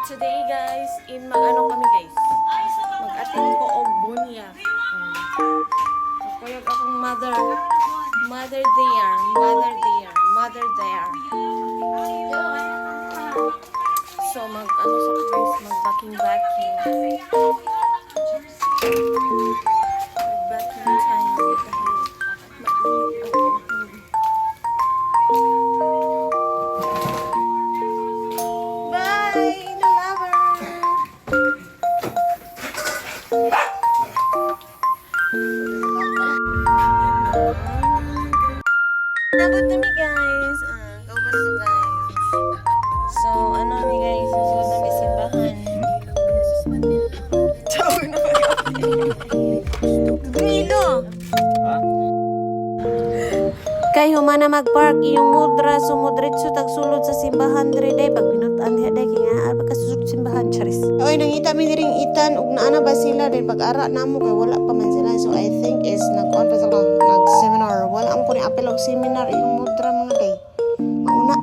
Today guys, mag-ano kami guys. Mag-attend ko og bunya. Kuyog akong mother there. So mag-ano sa guys, mag-backing. Mag-backing time. Bye, the lover. Nabot na mi guys. Kauban ko guys. So, ano mi guys, susunod na mi simbahan. Ciao na ba? Grilo! Kay humana mag-park iyong mudra sumudritso tagsulod sa simbahan dire day pag binutan diha day kay nga pagkasusud simbahan charis. Oy nangita mi diring itan ug naana ba sila din pag-ara namo kay wala pa man sila, so I think is nag-on pa sila nag-seminar. Wala am ko ni apel og seminar iyong mudra mga day. Mauna.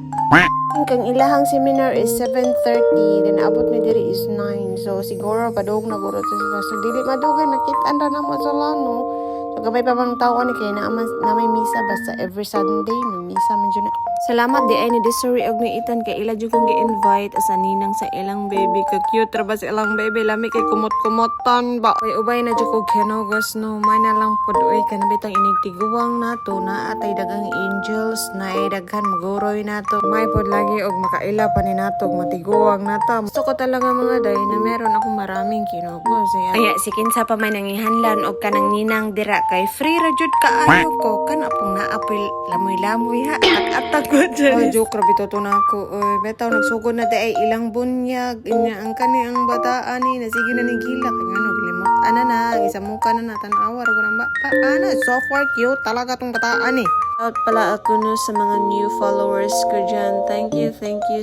Kang ilahang seminar is 7:30 then abot mi diri is 9. So siguro padung naguro sa sila. So dili madugan nakit-an ra namo sa lano. So gabay pa bang tao ni kay na may misa basta every Sunday may misa man jud na. Salamat di ay ni Desiree og ni Ethan kay ila jud kong gi-invite as ninang sa ilang baby. Ka cute ra ba sa ilang baby, lami kay kumot-kumotan ba. Ay ubay na jud kog hinogos no, may na lang pod oy kanabitang inigtiguwang nato na atay dagang angels na ay daghan maguroy nato. May pod lagi og makaila pa ni nato matiguwang nato. Gusto ko talaga mga day na meron akong maraming kinogos. Aya si kinsa pa may nangihanlan og kanang ninang dira kay free ra jud kaayo ko kana pong naapil lamoy-lamoy ha at oh, joke rabi to na ako. Oy, betaw nagsugod na di ay ilang bunyag. Inya ang kani ang bataan ni nasige na ni gila kanya no gilimot. Ana na, gisamuka na tan-awa ra gud ba. Ana, so far cute talaga tong bataan ni. Out pala ako no sa mga new followers ko dyan. Thank you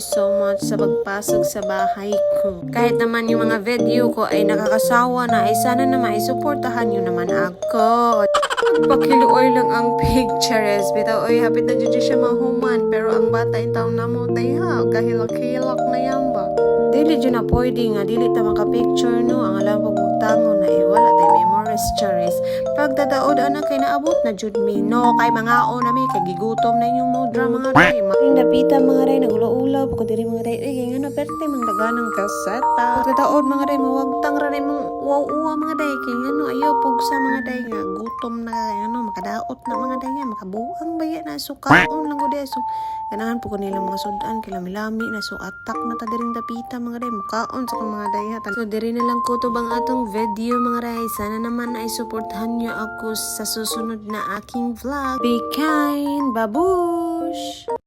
so much sa pagpasok sa bahay ko. Kahit naman yung mga video ko ay nakakasawa na, ay sana naman isuportahan nyo naman ako. Pakiluoy lang ang pictures. Bitaw, oy, hapit na dyan siya mahuman. Pero ang bata yung taong namutay ha. Kahilak-hilak na yan ba? Dili dyan na pwede nga. Dili ta maka-picture no. Ang alam pagbutangon na wala tayo memories charis. Pagdadaod anak kay naabot na jud mi no. Kay mga o na mi. Kay gigutom na yung mudra mga day. Maring napita mga day. Nagulaulaw. Pagod diri mga day. Ay, nga na perte mang daganang kaseta. Pagdadaod mga day. Mawagtang ra na mong uwa-uwa mga day. Kay nga no. Ayaw pugsa mga day nga. Gutom na ano, makadaot na mga day nga, makabuang baya na so kaon lang gud so ganahan po ko nila mga sudan kay lami na so atak na ta diring dapita mga day mukaon sa mga day ha. So diri na lang kutob ang atong video mga day, sana naman ay suportahan niyo ako sa susunod na aking vlog. Be kind, babush.